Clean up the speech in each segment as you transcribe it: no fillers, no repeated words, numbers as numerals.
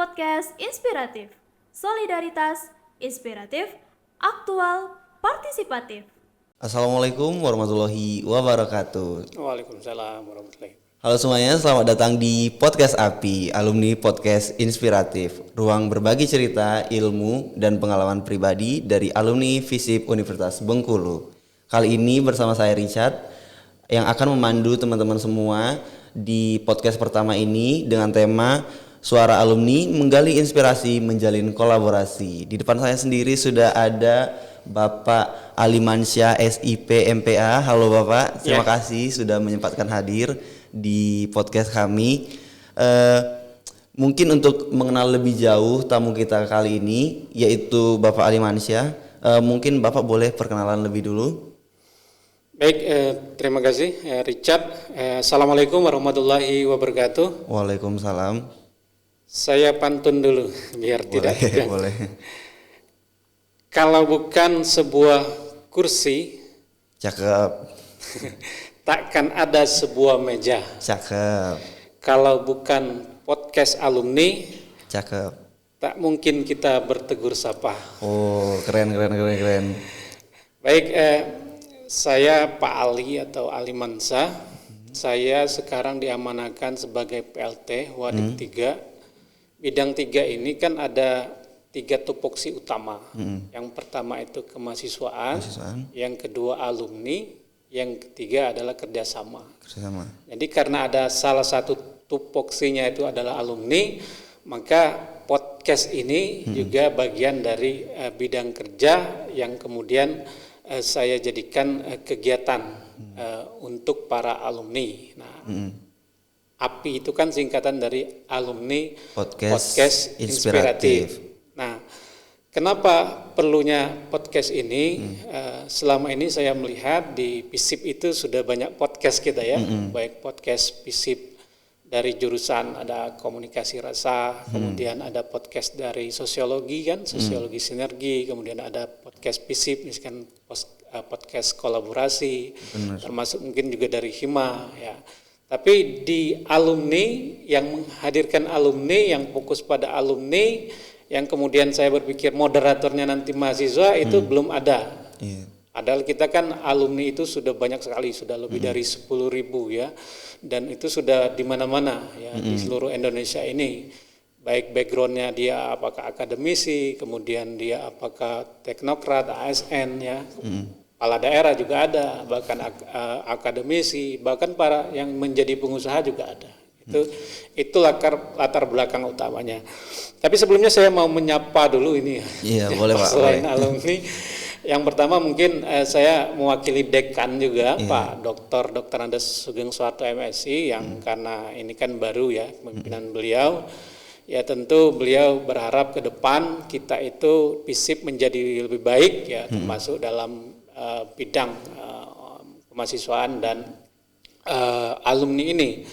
podcast inspiratif, solidaritas, inspiratif, aktual, partisipatif. Assalamualaikum warahmatullahi wabarakatuh. Waalaikumsalam warahmatullahi. Halo semuanya, selamat datang di Podcast API, alumni podcast inspiratif. Ruang berbagi cerita, ilmu, dan pengalaman pribadi dari alumni FISIP Universitas Bengkulu. Kali ini bersama saya Richard, yang akan memandu teman-teman semua di podcast pertama ini dengan tema Suara Alumni Menggali Inspirasi Menjalin Kolaborasi. Di depan saya sendiri sudah ada Bapak Ali Mansyah SIP MPA. Halo Bapak, terima kasih sudah menyempatkan hadir di podcast kami. Mungkin untuk mengenal lebih jauh tamu kita kali ini, yaitu Bapak Ali Mansyah. Mungkin Bapak boleh perkenalan lebih dulu. Baik, terima kasih Richard. Assalamualaikum warahmatullahi wabarakatuh. Waalaikumsalam. Saya pantun dulu biar tidak tegang. Boleh. Kalau bukan sebuah kursi, Cakep. takkan ada sebuah meja. Cakep. Kalau bukan podcast alumni, Cakep. tak mungkin kita bertegur sapa. Oh, keren. Baik, saya Pak Ali atau Ali Mansyah. Saya sekarang diamanahkan sebagai PLT Wadik 3. Bidang 3 ini kan ada 3 tupoksi utama. Yang pertama itu kemahasiswaan, yang kedua alumni, yang ketiga adalah kerjasama. Jadi karena ada salah satu tupoksinya itu adalah alumni, maka podcast ini juga bagian dari bidang kerja yang kemudian saya jadikan kegiatan untuk para alumni. Nah, API itu kan singkatan dari alumni podcast inspiratif. Nah, kenapa perlunya podcast ini? Selama ini saya melihat di FISIP itu sudah banyak podcast kita ya, baik podcast FISIP dari jurusan ada komunikasi rasa, kemudian ada podcast dari sosiologi kan, sosiologi sinergi, kemudian ada podcast FISIP, misalkan podcast kolaborasi, termasuk mungkin juga dari Hima ya. Tapi di alumni, yang menghadirkan alumni, yang fokus pada alumni, yang kemudian saya berpikir moderatornya nanti mahasiswa itu belum ada. Padahal kita kan alumni itu sudah banyak sekali, sudah lebih dari 10.000 ya, dan itu sudah di mana-mana ya di seluruh Indonesia ini. Baik backgroundnya dia apakah akademisi, kemudian dia apakah teknokrat, ASN ya. Kepala daerah juga ada, bahkan akademisi, bahkan para yang menjadi pengusaha juga ada. Itu latar belakang utamanya. Tapi sebelumnya saya mau menyapa dulu ini. Iya, boleh Pak. Selain alumni, yang pertama mungkin saya mewakili dekan juga, Pak Dr. Andes Sugeng Suharto MSI, yang karena ini kan baru ya kepemimpinan beliau. Ya tentu beliau berharap ke depan kita itu FISIP menjadi lebih baik ya, termasuk dalam bidang kemahasiswaan dan alumni ini.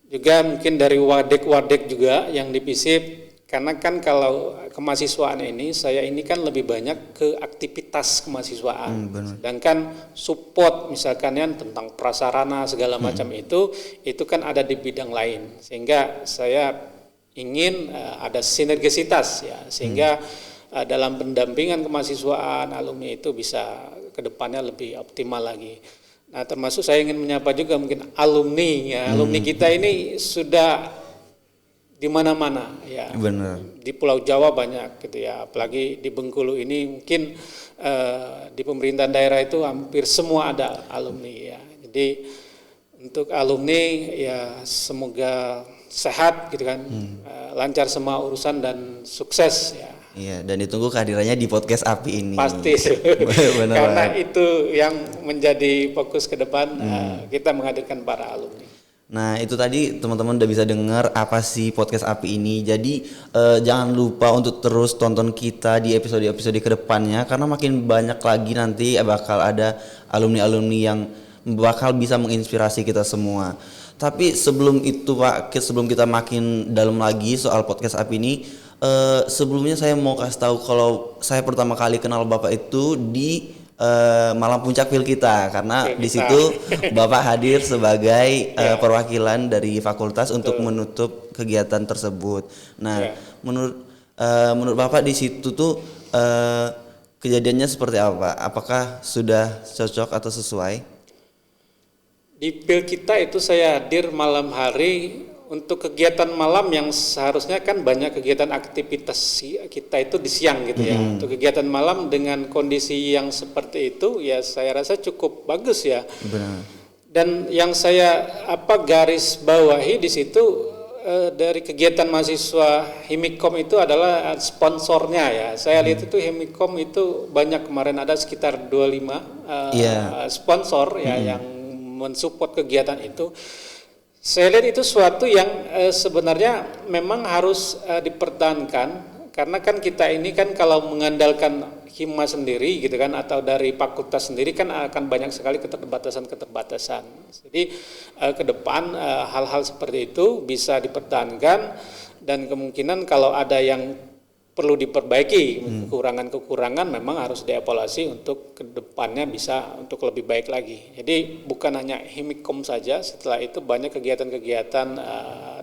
Juga mungkin dari wadek juga yang di FISIP, karena kan kalau kemahasiswaan ini saya ini kan lebih banyak ke aktivitas kemahasiswaan. Sedangkan support misalkan yang tentang prasarana segala macam itu kan ada di bidang lain. Sehingga saya ingin ada sinergisitas ya, sehingga dalam pendampingan kemahasiswaan alumni itu bisa kedepannya lebih optimal lagi. Nah, termasuk saya ingin menyapa juga mungkin alumni ya. Alumni kita ini sudah di mana-mana ya. Benar. Di Pulau Jawa banyak gitu ya. Apalagi di Bengkulu ini mungkin di pemerintahan daerah itu hampir semua ada alumni ya. Jadi untuk alumni ya semoga sehat gitu kan, lancar semua urusan dan sukses ya. Iya, dan ditunggu kehadirannya di podcast API ini. Pasti. Benar, karena Pak. itu yang menjadi fokus ke depan, kita menghadirkan para alumni. Nah, itu tadi teman-teman udah bisa dengar apa sih podcast API ini. Jadi jangan lupa untuk terus tonton kita di episode-episode kedepannya, karena makin banyak lagi nanti bakal ada alumni-alumni yang bakal bisa menginspirasi kita semua. Tapi sebelum itu Pak, sebelum kita makin dalam lagi soal podcast API ini, sebelumnya saya mau kasih tahu kalau saya pertama kali kenal Bapak itu di malam puncak fil kita karena Fil di kita. situ Bapak hadir sebagai perwakilan dari fakultas untuk menutup kegiatan tersebut. Nah, Ya. menurut Bapak di situ tuh kejadiannya seperti apa? Apakah sudah cocok atau sesuai? Di PIL kita itu saya hadir malam hari untuk kegiatan malam yang seharusnya kan banyak kegiatan aktivitas kita itu di siang gitu ya. Untuk kegiatan malam dengan kondisi yang seperti itu ya saya rasa cukup bagus ya. Benar. Dan yang saya garis bawahi di situ dari kegiatan mahasiswa Himikom itu adalah sponsornya ya. Saya lihat itu Himikom itu banyak kemarin ada sekitar 25 sponsor ya yang mensupport kegiatan itu. Saya lihat itu suatu yang sebenarnya memang harus dipertahankan karena kan kita ini kan kalau mengandalkan hima sendiri gitu kan atau dari fakultas sendiri kan akan banyak sekali keterbatasan. Jadi ke depan hal-hal seperti itu bisa dipertahankan dan kemungkinan kalau ada yang perlu diperbaiki, kekurangan-kekurangan memang harus dievaluasi untuk kedepannya bisa untuk lebih baik lagi. Jadi bukan hanya Himikom saja, setelah itu banyak kegiatan-kegiatan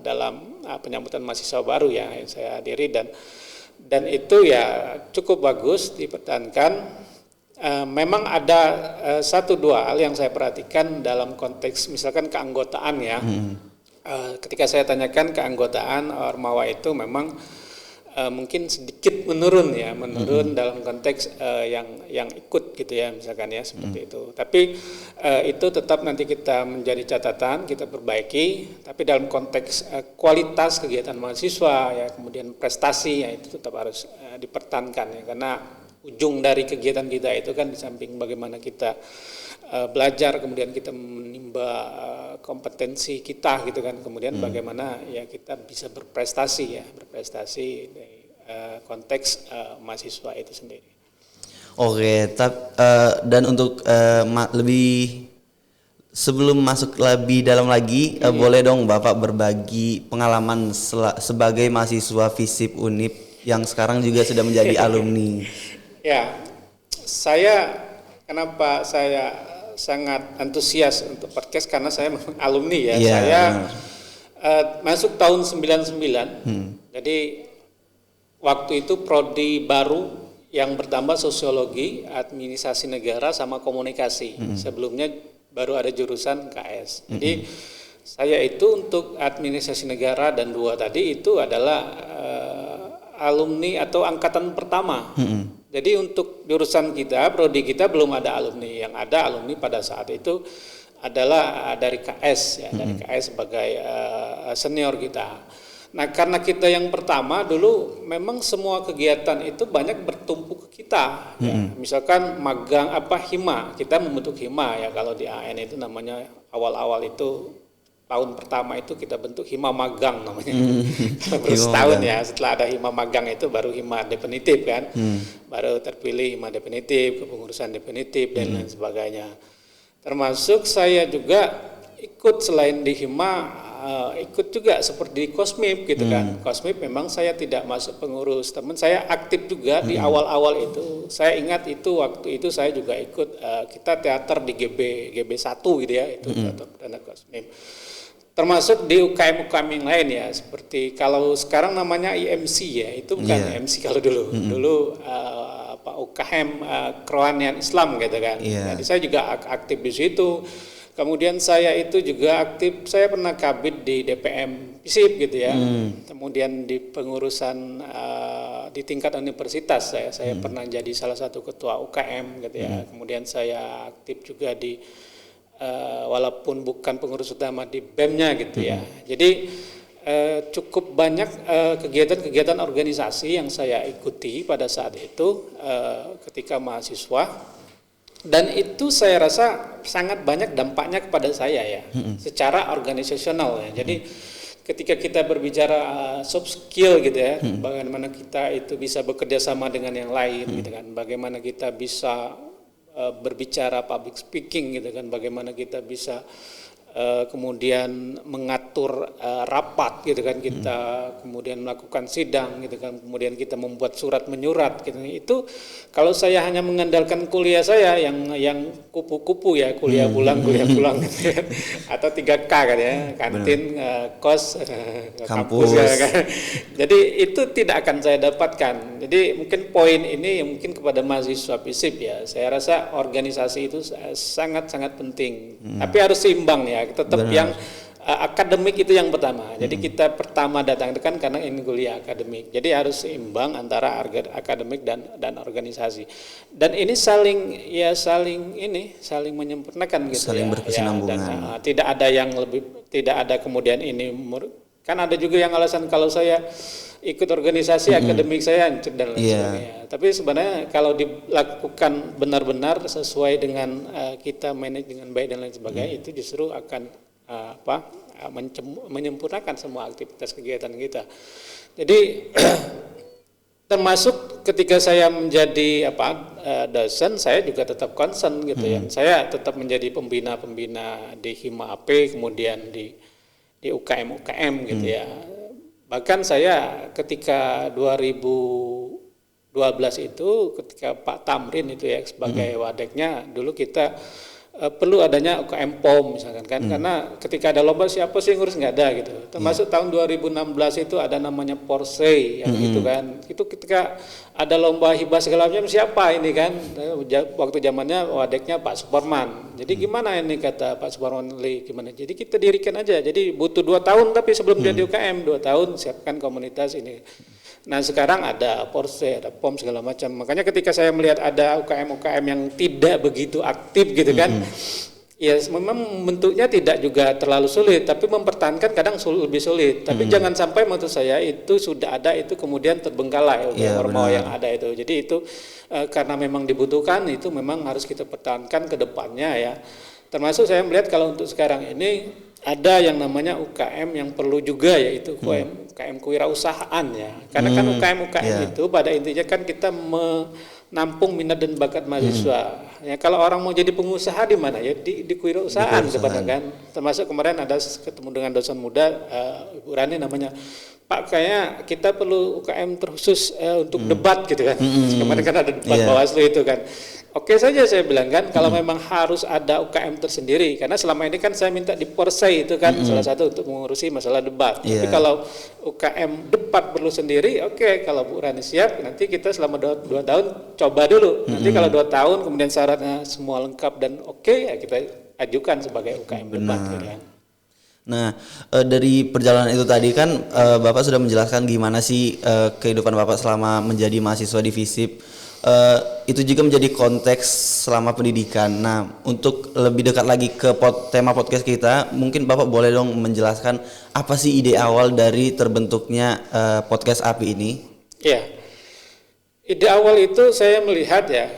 dalam penyambutan mahasiswa baru ya yang saya hadiri dan itu ya cukup bagus dipertahankan. Memang ada satu dua hal yang saya perhatikan dalam konteks misalkan keanggotaan ya. Ketika saya tanyakan keanggotaan Ormawa itu memang mungkin sedikit menurun dalam konteks yang ikut gitu ya misalkan ya seperti itu. Tapi itu tetap nanti kita menjadi catatan, kita perbaiki. Tapi dalam konteks kualitas kegiatan mahasiswa ya kemudian prestasi ya itu tetap harus dipertahankan ya karena ujung dari kegiatan kita itu kan di samping bagaimana kita belajar kemudian kita menimba kompetensi kita gitu kan kemudian bagaimana ya kita bisa berprestasi dari konteks mahasiswa itu sendiri. Oke, dan untuk lebih sebelum masuk lebih dalam lagi boleh dong Bapak berbagi pengalaman sebagai mahasiswa FISIP Unip yang sekarang juga sudah menjadi alumni. Ya, kenapa saya sangat antusias untuk podcast karena saya memang alumni ya. Yeah. Saya masuk tahun 99. Jadi waktu itu prodi baru yang bertambah sosiologi, administrasi negara sama komunikasi. Sebelumnya baru ada jurusan KS. Jadi saya itu untuk administrasi negara dan 2 tadi itu adalah alumni atau angkatan pertama. Jadi untuk jurusan kita, prodi kita belum ada alumni. Yang ada alumni pada saat itu adalah dari KS ya, dari KS sebagai senior kita. Nah, karena kita yang pertama dulu memang semua kegiatan itu banyak bertumpu ke kita. Ya. Misalkan magang hima, kita membentuk hima ya kalau di AN itu namanya awal-awal itu tahun pertama itu kita bentuk hima magang namanya. Baru setahun ya, setelah ada hima magang itu baru hima definitif kan. Baru terpilih hima definitif, kepengurusan definitif dan lain sebagainya. Termasuk saya juga ikut selain di hima ikut juga seperti di Kosmip gitu kan. Kosmip memang saya tidak masuk pengurus, teman saya aktif juga di awal-awal itu. Saya ingat itu waktu itu saya juga ikut kita teater di GB1 gitu ya, itu teater perdana Kosmip. Termasuk di UKM-UKM yang lain ya, seperti kalau sekarang namanya IMC ya, itu bukan IMC kalau dulu. Dulu UKM Kerohanian Islam gitu kan. Jadi saya juga aktif di situ. Kemudian saya itu juga aktif, saya pernah kabid di DPM FISIP gitu ya. Kemudian di pengurusan di tingkat universitas saya pernah jadi salah satu ketua UKM gitu ya. Kemudian saya aktif juga di walaupun bukan pengurus utama di BEM-nya gitu ya. Jadi cukup banyak kegiatan-kegiatan organisasi yang saya ikuti pada saat itu ketika mahasiswa, dan itu saya rasa sangat banyak dampaknya kepada saya ya, secara organisasional ya. Jadi ketika kita berbicara soft skill gitu ya, bagaimana kita itu bisa bekerja sama dengan yang lain gitu kan, bagaimana kita bisa berbicara public speaking gitu kan, bagaimana kita bisa kemudian mengatur rapat gitu kan, kita kemudian melakukan sidang gitu kan, kemudian kita membuat surat menyurat gitu. Itu kalau saya hanya mengandalkan kuliah saya yang kupu-kupu ya, kuliah pulang gitu kan, atau 3K kan ya, kantin, kos, kampus Kampus. kan. Jadi itu tidak akan saya dapatkan. Jadi mungkin poin ini mungkin kepada mahasiswa FISIP ya, saya rasa organisasi itu sangat-sangat penting. Tapi harus seimbang ya, tetap yang akademik itu yang pertama. Jadi kita pertama datang itu kan karena ini kuliah akademik. Jadi harus seimbang antara akademik dan organisasi. Dan ini saling menyempurnakan gitu. Saling ya. berkesinambungan. Dan tidak ada yang lebih, tidak ada kemudian ini kan ada juga yang alasan kalau saya ikut organisasi akademik saya hancur dan lain sebagainya. Tapi sebenarnya kalau dilakukan benar-benar sesuai dengan kita manage dengan baik dan lain sebagainya, itu justru akan menyempurnakan semua aktivitas kegiatan kita. Jadi termasuk ketika saya menjadi dosen, saya juga tetap concern gitu ya. Saya tetap menjadi pembina di Hima AP, kemudian di UKM gitu ya. Bahkan saya ketika 2012 itu, ketika Pak Tamrin itu ya sebagai wadeknya, dulu kita perlu adanya UKM POM misalkan kan, karena ketika ada lomba siapa sih yang ngurus, nggak ada gitu. Termasuk tahun 2016 itu ada namanya Porsche yang gitu kan. Itu ketika ada lomba hibah segala macam, siapa ini kan, waktu zamannya wadeknya Pak Suparman. Jadi gimana ini kata Pak Suparman, gimana? Jadi kita dirikan aja. Jadi butuh 2 tahun tapi sebelum jadi UKM 2 tahun siapkan komunitas ini. Nah sekarang ada Porsche, ada POM segala macam. Makanya ketika saya melihat ada UKM-UKM yang tidak begitu aktif gitu kan, ya memang bentuknya tidak juga terlalu sulit, tapi mempertahankan kadang lebih sulit. Tapi jangan sampai menurut saya itu sudah ada itu kemudian terbengkalai UKM yang ada itu. Jadi itu karena memang dibutuhkan, itu memang harus kita pertahankan ke depannya ya. Termasuk saya melihat kalau untuk sekarang ini ada yang namanya UKM yang perlu juga, yaitu UKM kewirausahaan ya. Karena kan UKM itu pada intinya kan kita menampung minat dan bakat mahasiswa. Ya kalau orang mau jadi pengusaha di mana ya, di kewirausahaan sebenarnya kan. Termasuk kemarin ada ketemu dengan dosen muda Ibu Rani namanya, Pak kayaknya kita perlu UKM terkhusus untuk debat gitu kan. Kemarin kan ada debat Bawaslu itu kan. Oke saja saya bilang kan, kalau memang harus ada UKM tersendiri, karena selama ini kan saya minta di Porsche itu kan salah satu untuk mengurusi masalah debat. Tapi kalau UKM debat perlu sendiri, oke, kalau Bu Rani siap, nanti kita selama 2 tahun coba dulu. Nanti kalau 2 tahun kemudian syaratnya semua lengkap dan oke, ya kita ajukan sebagai UKM debat. Gitu kan. Nah, dari perjalanan itu tadi kan Bapak sudah menjelaskan gimana sih kehidupan Bapak selama menjadi mahasiswa di FISIP. Itu juga menjadi konteks selama pendidikan. Nah, untuk lebih dekat lagi ke tema podcast kita, mungkin Bapak boleh dong menjelaskan apa sih ide awal dari terbentuknya podcast API ini? Ya, ide awal itu saya melihat ya,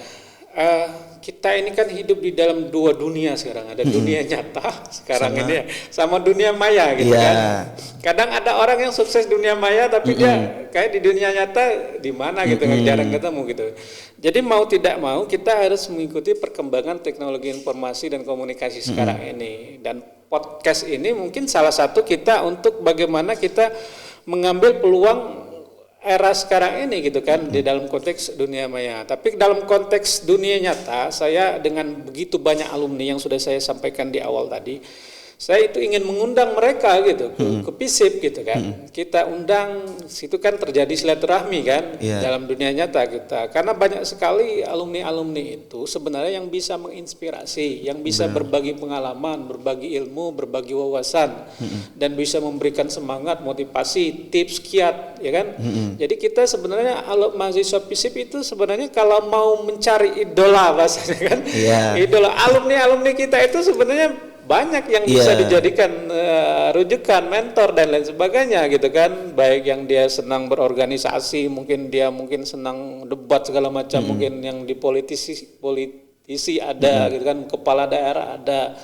kita ini kan hidup di dalam 2 dunia sekarang. Ada dunia nyata sekarang ini ya, sama dunia maya gitu kan. Kadang ada orang yang sukses dunia maya tapi dia kayak di dunia nyata di mana gitu kan, jarang ketemu gitu. Jadi mau tidak mau kita harus mengikuti perkembangan teknologi informasi dan komunikasi sekarang ini. Dan podcast ini mungkin salah satu kita untuk bagaimana kita mengambil peluang era sekarang ini gitu kan, di dalam konteks dunia maya. Tapi dalam konteks dunia nyata, saya dengan begitu banyak alumni yang sudah saya sampaikan di awal tadi, saya itu ingin mengundang mereka gitu ke FISIP gitu kan. Kita undang, situ kan terjadi silaturahmi kan dalam dunia nyata kita. Karena banyak sekali alumni-alumni itu sebenarnya yang bisa menginspirasi, yang bisa berbagi pengalaman, berbagi ilmu, berbagi wawasan, dan bisa memberikan semangat, motivasi, tips, kiat, ya kan. Jadi kita sebenarnya mahasiswa FISIP itu sebenarnya kalau mau mencari idola bahasanya kan, idola alumni kita itu sebenarnya banyak yang bisa dijadikan rujukan, mentor dan lain sebagainya gitu kan. Baik yang dia senang berorganisasi, mungkin dia senang debat segala macam, mungkin yang di politisi ada gitu kan, kepala daerah ada,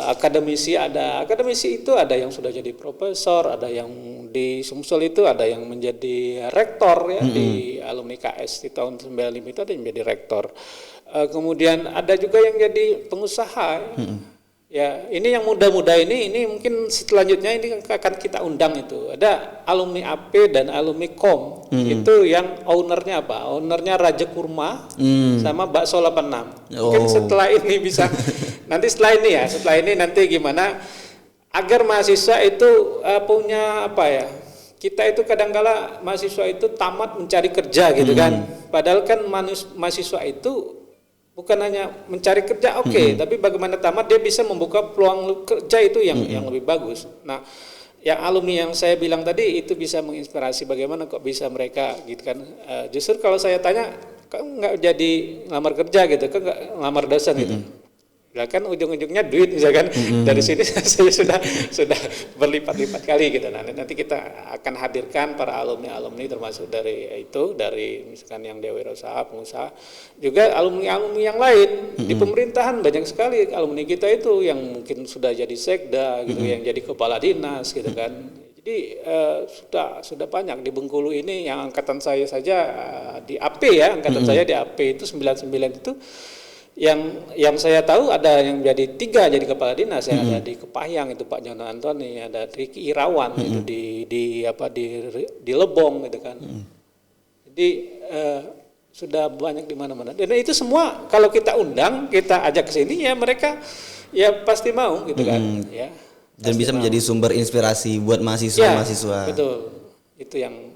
akademisi ada. Akademisi itu ada yang sudah jadi profesor, ada yang di Sumsel itu ada yang menjadi rektor ya, di alumni KS di tahun 95 itu ada yang menjadi rektor. Kemudian ada juga yang jadi pengusaha Ya, ini yang muda-muda ini mungkin selanjutnya ini akan kita undang itu. Ada alumni AP dan alumni KOM. Itu yang ownernya apa? Ownernya Raja Kurma sama Bakso 86. Mungkin setelah ini bisa nanti setelah ini nanti gimana agar mahasiswa itu punya apa ya? Kita itu kadang-kala mahasiswa itu tamat mencari kerja gitu kan. Padahal kan mahasiswa itu bukan hanya mencari kerja tapi bagaimana tamat dia bisa membuka peluang kerja itu yang lebih bagus. Nah, yang alumni yang saya bilang tadi itu bisa menginspirasi bagaimana kok bisa mereka gitu kan. Justru kalau saya tanya, kok nggak jadi ngelamar kerja gitu, kok nggak ngelamar dosen gitu. Lah kan ujung-ujungnya duit misalkan dari sini saya sudah berlipat-lipat kali gitu. Nah, nanti kita akan hadirkan para alumni termasuk dari misalkan yang Dewirausaha, pengusaha, juga alumni yang lain di pemerintahan banyak sekali alumni kita itu yang mungkin sudah jadi sekda gitu, yang jadi kepala dinas gitu kan. Jadi sudah banyak di Bengkulu ini yang angkatan saya saja di AP ya, angkatan saya di AP itu 99 itu yang saya tahu ada yang jadi 3 jadi kepala dinas ya, ada di Kepayang itu Pak Jono Antoni, ada Riki Irawan itu di Lebong gitu kan. Jadi sudah banyak di mana-mana. Dan itu semua kalau kita undang, kita ajak ke sini ya mereka ya pasti mau gitu kan ya. Dan bisa menjadi sumber inspirasi buat mahasiswa-mahasiswa. Betul. Itu yang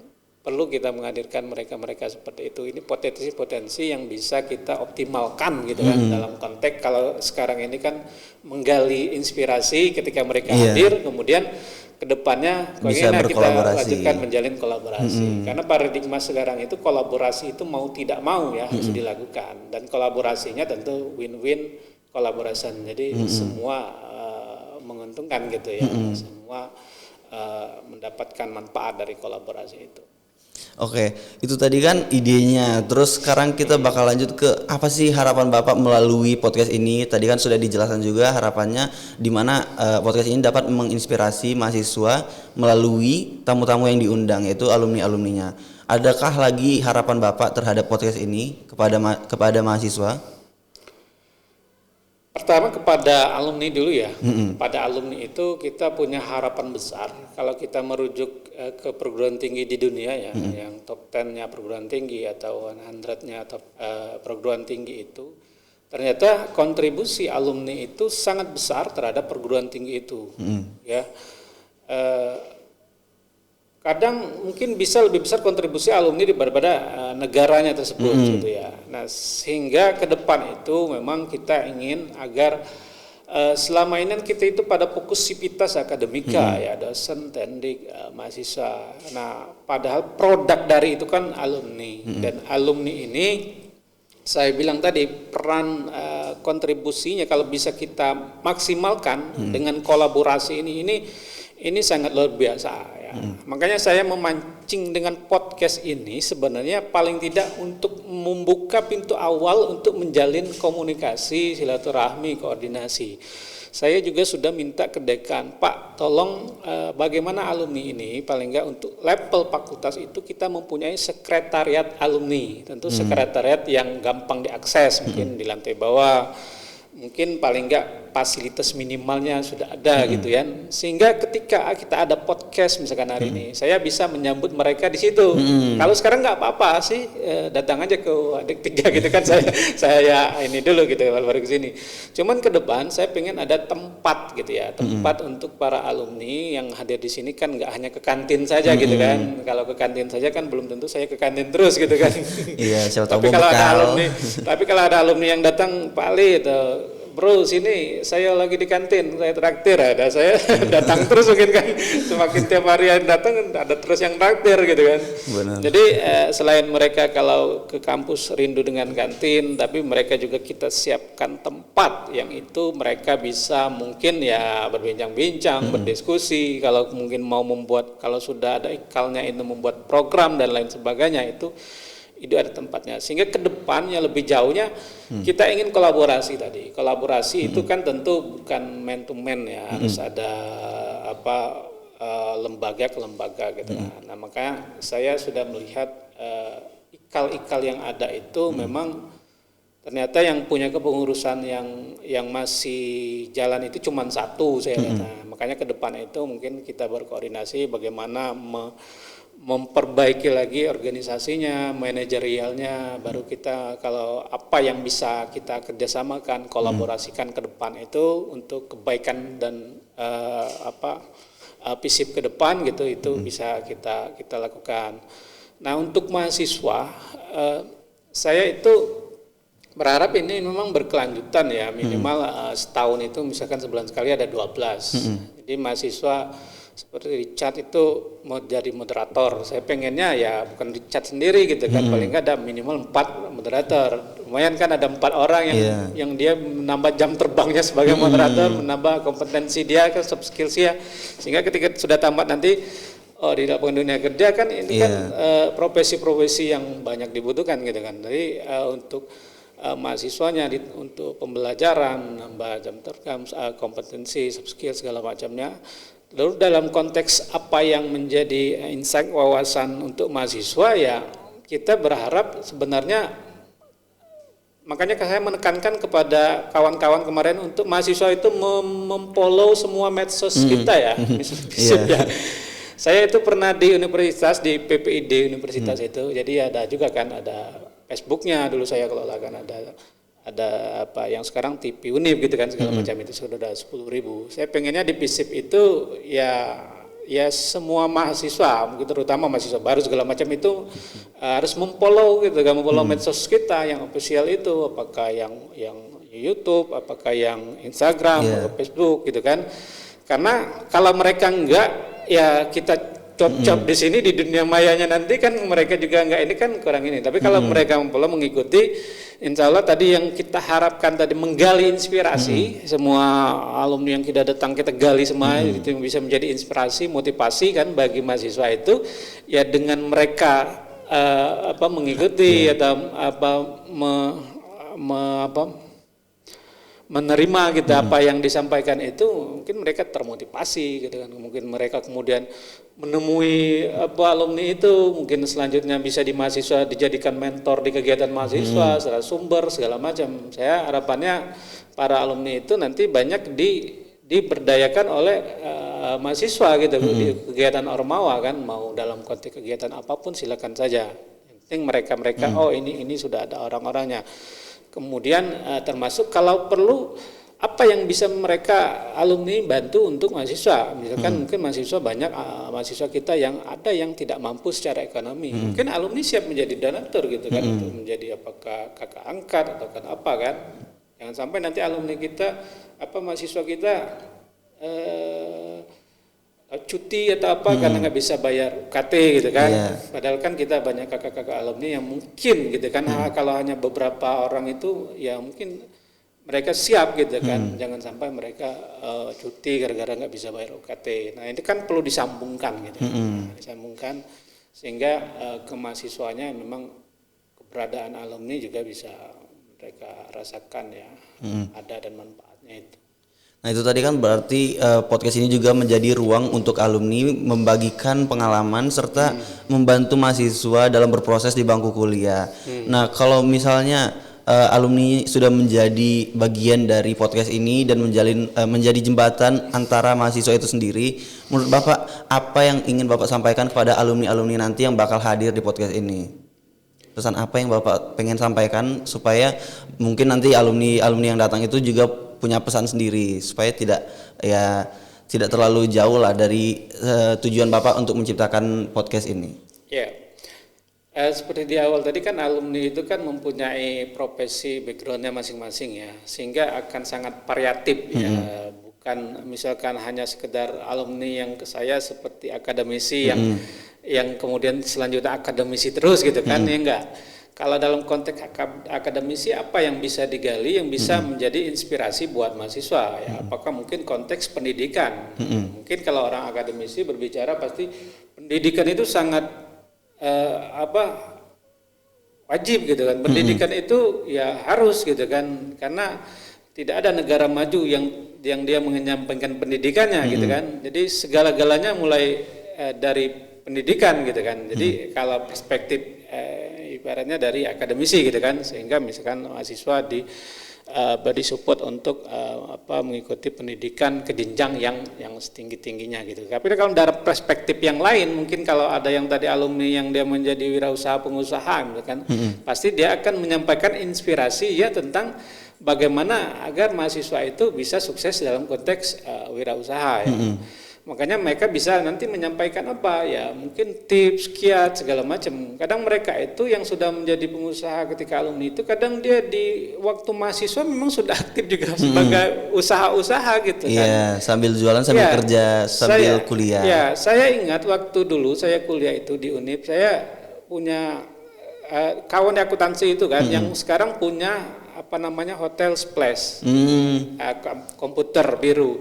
perlu kita menghadirkan mereka seperti itu. Ini potensi-potensi yang bisa kita optimalkan gitu kan dalam konteks kalau sekarang ini kan menggali inspirasi ketika mereka hadir, kemudian kedepannya bagaimana kita lanjutkan menjalin kolaborasi. Karena paradigma sekarang itu kolaborasi itu mau tidak mau ya harus dilakukan, dan kolaborasinya tentu win-win collaboration. Jadi semua menguntungkan gitu ya, semua mendapatkan manfaat dari kolaborasi itu. Oke, itu tadi kan idenya. Terus sekarang kita bakal lanjut ke apa sih harapan Bapak melalui podcast ini? Tadi kan sudah dijelaskan juga harapannya di mana podcast ini dapat menginspirasi mahasiswa melalui tamu-tamu yang diundang yaitu alumni-alumninya. Adakah lagi harapan Bapak terhadap podcast ini kepada mahasiswa? Pertama kepada alumni dulu ya. Pada alumni itu kita punya harapan besar. Kalau kita merujuk ke perguruan tinggi di dunia ya, yang top 10-nya perguruan tinggi atau 100-nya top perguruan tinggi itu, ternyata kontribusi alumni itu sangat besar terhadap perguruan tinggi itu. Ya. Kadang mungkin bisa lebih besar kontribusi alumni daripada negaranya tersebut gitu ya. Nah, sehingga ke depan itu memang kita ingin agar selama ini kita itu pada fokus sivitas akademika ya, dosen, tendik, mahasiswa. Nah, padahal produk dari itu kan alumni, dan alumni ini saya bilang tadi peran kontribusinya kalau bisa kita maksimalkan dengan kolaborasi ini sangat luar biasa ya. Makanya saya memancing dengan podcast ini sebenarnya paling tidak untuk membuka pintu awal untuk menjalin komunikasi, silaturahmi, koordinasi. Saya juga sudah minta ke dekan, Pak, tolong bagaimana alumni ini paling enggak untuk level fakultas itu kita mempunyai sekretariat alumni. Tentu sekretariat yang gampang diakses, mungkin di lantai bawah, mungkin paling enggak fasilitas minimalnya sudah ada gitu ya, sehingga ketika kita ada podcast misalkan hari ini saya bisa menyambut mereka di situ. Kalau sekarang nggak apa-apa sih, datang aja ke Wadik 3 gitu kan, saya ini dulu gitu baru ke sini. Cuman ke depan saya pengen ada tempat gitu ya, tempat untuk para alumni yang hadir di sini kan nggak hanya ke kantin saja gitu kan. Kalau ke kantin saja kan belum tentu saya ke kantin terus gitu kan. Iya, siapa tahu tapi kalau ada alumni yang datang, Pak Ali atau Bro, sini saya lagi di kantin, saya traktir, ada saya datang terus mungkin kan, semakin tiap hari yang datang ada terus yang traktir gitu kan. Benar. Jadi selain mereka kalau ke kampus rindu dengan kantin, tapi mereka juga kita siapkan tempat yang itu mereka bisa mungkin ya berbincang-bincang, berdiskusi, kalau mungkin mau membuat, kalau sudah ada ikalnya itu membuat program dan lain sebagainya itu ada tempatnya, sehingga ke depannya lebih jauhnya kita ingin kolaborasi tadi. Kolaborasi itu kan tentu bukan man to man ya, harus ada lembaga ke lembaga gitu. Nah, makanya saya sudah melihat ikal-ikal yang ada itu memang Ternyata yang punya kepengurusan yang masih jalan itu cuma satu saya lihat. Nah, makanya ke depan itu mungkin kita berkoordinasi bagaimana memperbaiki lagi organisasinya, manajerialnya, baru kita kalau apa yang bisa kita kerjasamakan, kolaborasikan ke depan itu untuk kebaikan dan visip ke depan gitu, itu bisa kita lakukan. Nah, untuk mahasiswa, saya itu berharap ini memang berkelanjutan ya, minimal setahun itu misalkan sebulan sekali ada 12. Jadi mahasiswa seperti Richard itu mau jadi moderator, saya pengennya ya bukan Richard sendiri gitu kan, paling nggak ada minimal 4 moderator. Lumayan kan ada 4 orang yang dia menambah jam terbangnya sebagai moderator, menambah kompetensi dia kan, soft skills ya, sehingga ketika sudah tamat nanti di lapangan dunia kerja kan ini kan profesi-profesi yang banyak dibutuhkan gitu kan. Jadi untuk mahasiswanya untuk pembelajaran, nambah jam terbang, kompetensi, soft skill segala macamnya. Lalu dalam konteks apa yang menjadi insight wawasan untuk mahasiswa ya, kita berharap sebenarnya, makanya saya menekankan kepada kawan-kawan kemarin untuk mahasiswa itu memfollow semua medsos kita ya. Ya. Saya itu pernah di universitas, di PPID universitas itu, jadi ada juga kan, ada Facebooknya dulu saya kelola kan, ada apa yang sekarang TV Univ gitu kan, segala macam itu sudah ada 10.000. Saya pengennya di FISIP itu ya semua mahasiswa, mungkin terutama mahasiswa baru segala macam itu harus memfollow gitu kan, memfollow medsos kita yang official itu, apakah yang YouTube, apakah yang Instagram, atau Facebook gitu kan. Karena kalau mereka enggak, ya kita cop-cop di sini di dunia mayanya nanti kan mereka juga enggak, ini kan kurang ini. Tapi kalau mereka mengikuti, insya Allah tadi yang kita harapkan tadi menggali inspirasi, semua alumni yang kita datang kita gali semua itu bisa menjadi inspirasi, motivasi kan bagi mahasiswa itu, ya dengan mereka mengikuti atau menerima gitu apa yang disampaikan itu, mungkin mereka termotivasi gitu kan, mungkin mereka kemudian menemui alumni itu, mungkin selanjutnya bisa di mahasiswa dijadikan mentor di kegiatan mahasiswa, secara sumber segala macam. Saya harapannya para alumni itu nanti banyak diberdayakan oleh mahasiswa gitu di kegiatan Ormawa kan, mau dalam konteks kegiatan apapun silakan saja. Yang penting mereka oh ini sudah ada orang-orangnya. Kemudian termasuk kalau perlu apa yang bisa mereka alumni bantu untuk mahasiswa, misalkan mungkin mahasiswa banyak mahasiswa kita yang ada yang tidak mampu secara ekonomi, mungkin alumni siap menjadi donatur gitu kan, untuk menjadi apakah kakak angkat atau kan apa kan, jangan sampai nanti alumni kita mahasiswa kita cuti atau apa karena nggak bisa bayar UKT gitu kan. Padahal kan kita banyak kakak-kakak alumni yang mungkin gitu kan, kalau hanya beberapa orang itu ya mungkin mereka siap gitu kan. Jangan sampai mereka cuti gara-gara nggak bisa bayar UKT. Nah, ini kan perlu disambungkan gitu. Disambungkan sehingga kemahasiswanya memang keberadaan alumni juga bisa mereka rasakan ya, ada dan manfaatnya itu. Nah, itu tadi kan berarti podcast ini juga menjadi ruang untuk alumni membagikan pengalaman serta membantu mahasiswa dalam berproses di bangku kuliah. Nah, kalau misalnya alumni sudah menjadi bagian dari podcast ini dan menjadi jembatan antara mahasiswa itu sendiri, menurut Bapak apa yang ingin Bapak sampaikan kepada alumni-alumni nanti yang bakal hadir di podcast ini? Pesan apa yang Bapak pengen sampaikan supaya mungkin nanti alumni yang datang itu juga punya pesan sendiri supaya tidak terlalu jauh lah dari tujuan Bapak untuk menciptakan podcast ini. Ya, seperti di awal tadi kan alumni itu kan mempunyai profesi backgroundnya masing-masing ya, sehingga akan sangat variatif ya, bukan misalkan hanya sekedar alumni yang ke saya seperti akademisi yang kemudian selanjutnya akademisi terus gitu kan, ya enggak. Kalau dalam konteks akademisi apa yang bisa digali, yang bisa menjadi inspirasi buat mahasiswa ya, apakah mungkin konteks pendidikan. Mungkin kalau orang akademisi berbicara pasti pendidikan itu sangat wajib gitu kan. Pendidikan itu ya harus gitu kan, karena tidak ada negara maju yang dia menyampaikan pendidikannya gitu kan. Jadi segala-galanya mulai dari pendidikan gitu kan. Jadi kalau perspektif ibaratnya dari akademisi gitu kan, sehingga misalkan mahasiswa beri support untuk mengikuti pendidikan ke jenjang yang setinggi-tingginya gitu. Tapi kalau dari perspektif yang lain, mungkin kalau ada yang tadi alumni yang dia menjadi wirausaha pengusaha gitu kan, pasti dia akan menyampaikan inspirasi ya tentang bagaimana agar mahasiswa itu bisa sukses dalam konteks wirausaha ya. Makanya mereka bisa nanti menyampaikan apa ya, mungkin tips, kiat segala macam. Kadang mereka itu yang sudah menjadi pengusaha ketika alumni itu, kadang dia di waktu mahasiswa memang sudah aktif juga sebagai usaha-usaha gitu kan. Iya, sambil jualan, sambil kerja, sambil kuliah. Ya, saya ingat waktu dulu saya kuliah itu di Unip, saya punya kawan di akuntansi itu kan, yang sekarang punya hotel Splash, komputer biru.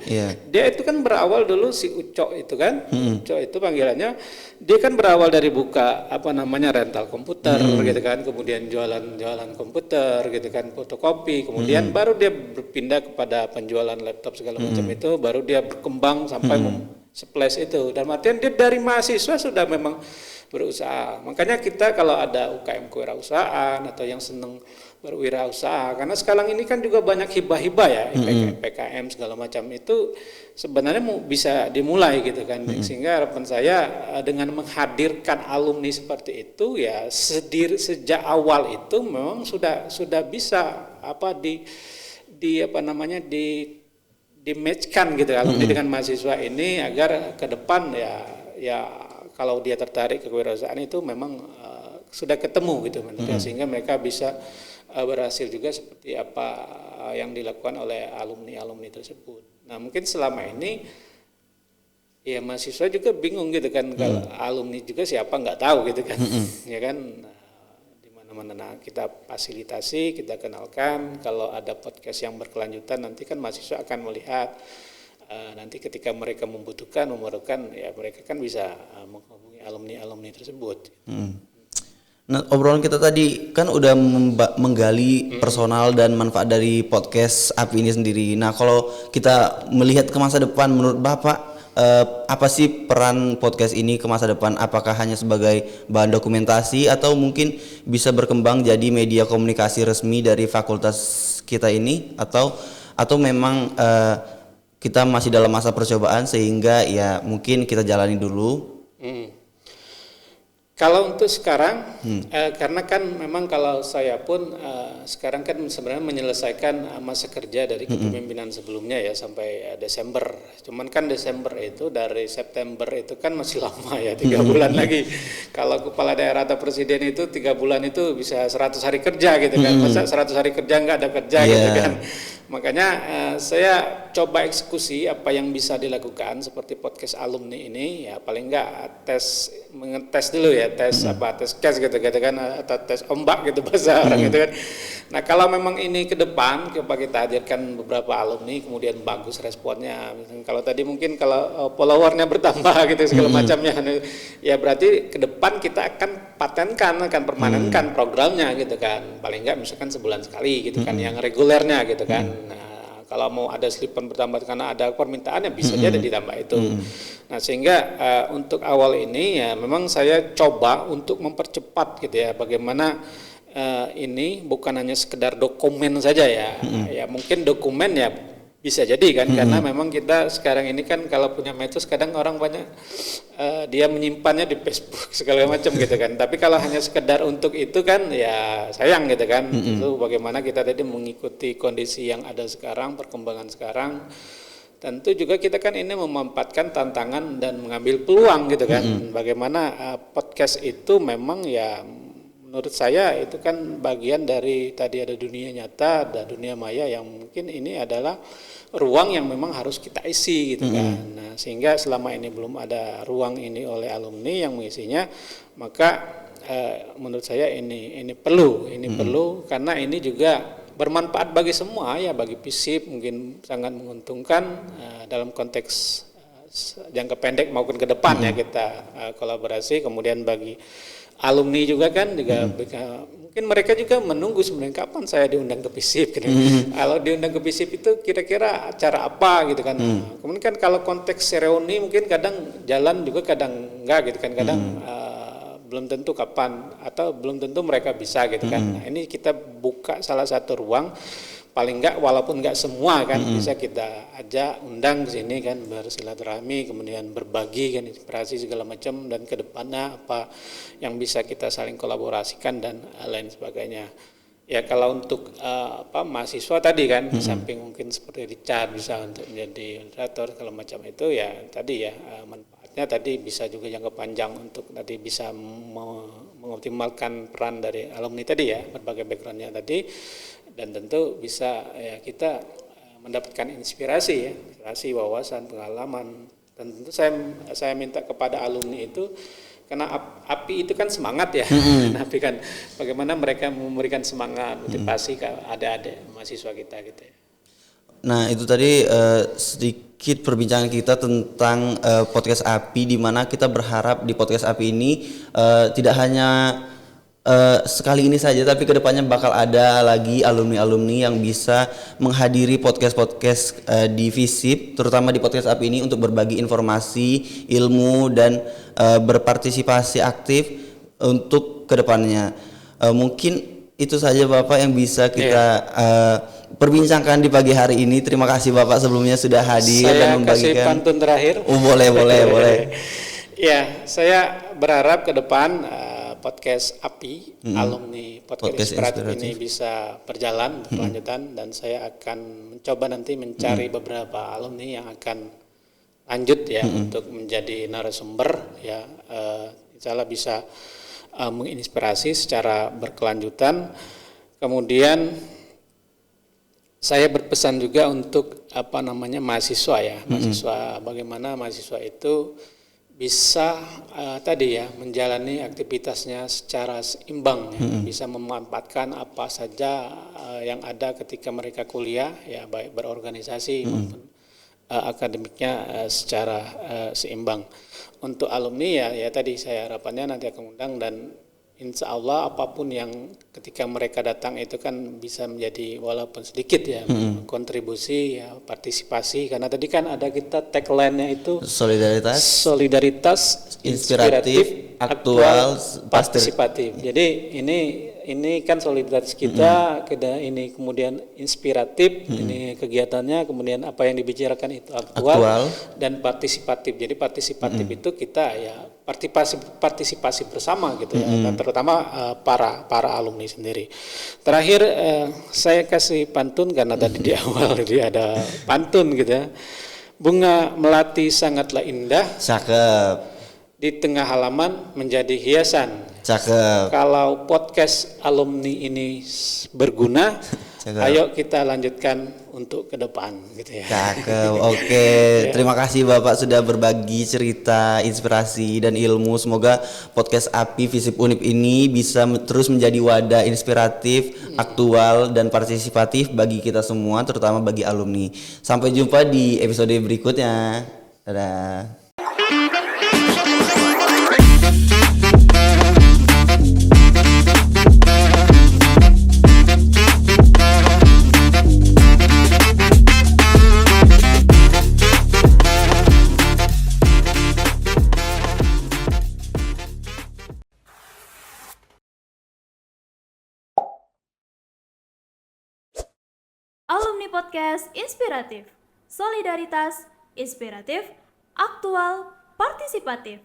Dia itu kan berawal dulu si Ucok itu kan, Ucok itu panggilannya, dia kan berawal dari buka rental komputer gitu kan, kemudian jualan komputer gitu kan, fotokopi, kemudian baru dia berpindah kepada penjualan laptop segala macam itu, baru dia berkembang sampai Splash itu. Dan artian dia dari mahasiswa sudah memang berusaha. Makanya kita kalau ada UKM kewirausahaan atau yang seneng berwirausaha, karena sekarang ini kan juga banyak hibah-hibah ya, PKM segala macam itu sebenarnya bisa dimulai gitu kan. Sehingga harapan saya dengan menghadirkan alumni seperti itu ya, sejak awal itu memang sudah bisa di matchkan gitu alumni dengan mahasiswa ini, agar ke depan ya kalau dia tertarik ke kewirausahaan itu memang sudah ketemu gitu, sehingga mereka bisa berhasil juga seperti apa yang dilakukan oleh alumni tersebut. Nah, mungkin selama ini ya mahasiswa juga bingung gitu kan, kalau alumni juga siapa nggak tahu gitu kan, ya kan. Di mana-mana kita fasilitasi, kita kenalkan. Kalau ada podcast yang berkelanjutan, nanti kan mahasiswa akan melihat. Nanti ketika mereka memerlukan ya mereka kan bisa menghubungi alumni tersebut. Nah, obrolan kita tadi kan udah menggali personal dan manfaat dari podcast API ini sendiri. Nah, kalau kita melihat ke masa depan, menurut Bapak apa sih peran podcast ini ke masa depan? Apakah hanya sebagai bahan dokumentasi atau mungkin bisa berkembang jadi media komunikasi resmi dari fakultas kita ini, atau memang kita masih dalam masa percobaan sehingga ya mungkin kita jalani dulu? Kalau untuk sekarang, karena kan memang kalau saya pun sekarang kan sebenarnya menyelesaikan masa kerja dari kepemimpinan sebelumnya ya sampai Desember. Cuman kan Desember itu dari September itu kan masih lama ya, 3 bulan lagi. Kalau kepala daerah atau presiden itu 3 bulan itu bisa 100 hari kerja gitu kan. Masa 100 hari kerja nggak ada kerja gitu kan. Makanya saya coba eksekusi apa yang bisa dilakukan seperti podcast alumni ini ya, paling enggak mengetes dulu ya, tes case gitu kan, atau tes ombak gitu bahasa orang gitu kan. Nah, kalau memang ini ke depan kita hadirkan beberapa alumni kemudian bagus responnya, misalnya kalau tadi mungkin kalau followernya bertambah gitu segala macamnya, ya berarti ke depan kita akan akan permanenkan programnya gitu kan, paling enggak misalkan sebulan sekali gitu kan, yang regulernya gitu kan. Nah, kalau mau ada selipan bertambah karena ada permintaan ya bisa jadi ditambah itu. Nah, sehingga untuk awal ini ya memang saya coba untuk mempercepat gitu ya, bagaimana ini bukan hanya sekedar dokumen saja ya. Ya mungkin dokumen ya bisa jadi kan, karena memang kita sekarang ini kan kalau punya medsos kadang orang banyak dia menyimpannya di Facebook segala macam gitu kan. Tapi kalau hanya sekedar untuk itu kan ya sayang gitu kan. Itu bagaimana kita tadi mengikuti kondisi yang ada sekarang, perkembangan sekarang. Tentu juga kita kan ini memanfaatkan tantangan dan mengambil peluang gitu kan. Bagaimana podcast itu memang ya menurut saya itu kan bagian dari tadi ada dunia nyata, ada dunia maya yang mungkin ini adalah ruang yang memang harus kita isi gitu kan. Nah, sehingga selama ini belum ada ruang ini oleh alumni yang mengisinya, maka menurut saya ini perlu karena ini juga bermanfaat bagi semua ya, bagi FISIP mungkin sangat menguntungkan dalam konteks jangka pendek maupun ke depan ya kita kolaborasi. Kemudian bagi alumni juga kan mungkin mereka juga menunggu sebenarnya kapan saya diundang ke FISIP gitu. Kalau diundang ke FISIP itu kira-kira acara apa gitu kan. Kemudian kan kalau konteks seremoni mungkin kadang jalan juga kadang enggak gitu kan, kadang belum tentu kapan atau belum tentu mereka bisa gitu kan. Nah, ini kita buka salah satu ruang, paling enggak walaupun enggak semua kan bisa kita ajak undang ke sini kan, bersilaturahmi, kemudian berbagi kan inspirasi segala macam, dan ke depannya apa yang bisa kita saling kolaborasikan dan lain sebagainya. Ya kalau untuk mahasiswa tadi kan, di samping mungkin seperti Richard bisa untuk menjadi moderator segala macam itu, ya tadi ya manfaatnya tadi bisa juga jangka panjang untuk tadi bisa mengoptimalkan peran dari alumni tadi ya, berbagai backgroundnya tadi, dan tentu bisa ya kita mendapatkan inspirasi ya, inspirasi, wawasan, pengalaman, dan tentu saya minta kepada alumni itu, karena API itu kan semangat ya, tapi kan bagaimana mereka memberikan semangat, motivasi ke adik-adik mahasiswa kita gitu ya. Nah itu tadi sedikit perbincangan kita tentang podcast API, di mana kita berharap di podcast API ini tidak hanya sekali ini saja, tapi kedepannya bakal ada lagi alumni-alumni yang bisa menghadiri podcast-podcast di FISIP, terutama di podcast API ini untuk berbagi informasi, ilmu, dan berpartisipasi aktif untuk kedepannya. Mungkin itu saja Bapak yang bisa kita perbincangkan di pagi hari ini. Terima kasih Bapak sebelumnya sudah hadir dan membagikan. Saya kasih pantun terakhir. Boleh. Ya, saya berharap ke depan podcast API, alumni podcast inspiratif ini bisa berjalan berkelanjutan, dan saya akan mencoba nanti mencari beberapa alumni yang akan lanjut ya untuk menjadi narasumber ya, insya Allah bisa menginspirasi secara berkelanjutan. Kemudian saya berpesan juga untuk mahasiswa ya, mahasiswa, bagaimana mahasiswa itu bisa tadi ya menjalani aktivitasnya secara seimbang ya, bisa memanfaatkan apa saja yang ada ketika mereka kuliah ya, baik berorganisasi maupun akademiknya secara seimbang. Untuk alumni ya tadi saya harapannya nanti akan undang, dan insya Allah apapun yang ketika mereka datang itu kan bisa menjadi walaupun sedikit ya kontribusi ya, partisipasi, karena tadi kan ada kita tagline-nya itu solidaritas inspiratif, aktual, partisipatif. Jadi ini kan solidaritas kita, ini kemudian inspiratif, ini kegiatannya, kemudian apa yang dibicarakan itu aktual dan partisipatif. Jadi partisipatif itu kita ya partisipasi bersama gitu ya, dan terutama para alumni sendiri. Terakhir saya kasih pantun karena tadi di awal dia ada pantun gitu ya. Bunga melati sangatlah indah. Cakep. Di tengah halaman menjadi hiasan. Cakep. Kalau podcast alumni ini berguna, ayo kita lanjutkan untuk ke depan gitu ya. Cakep. Oke. Terima kasih Bapak sudah berbagi cerita, inspirasi, dan ilmu. Semoga podcast API FISIP Unip ini bisa terus menjadi wadah inspiratif, aktual, dan partisipatif bagi kita semua, terutama bagi alumni. Sampai jumpa di episode berikutnya. Dadah. Alumni Podcast Inspiratif, solidaritas, inspiratif, aktual, partisipatif.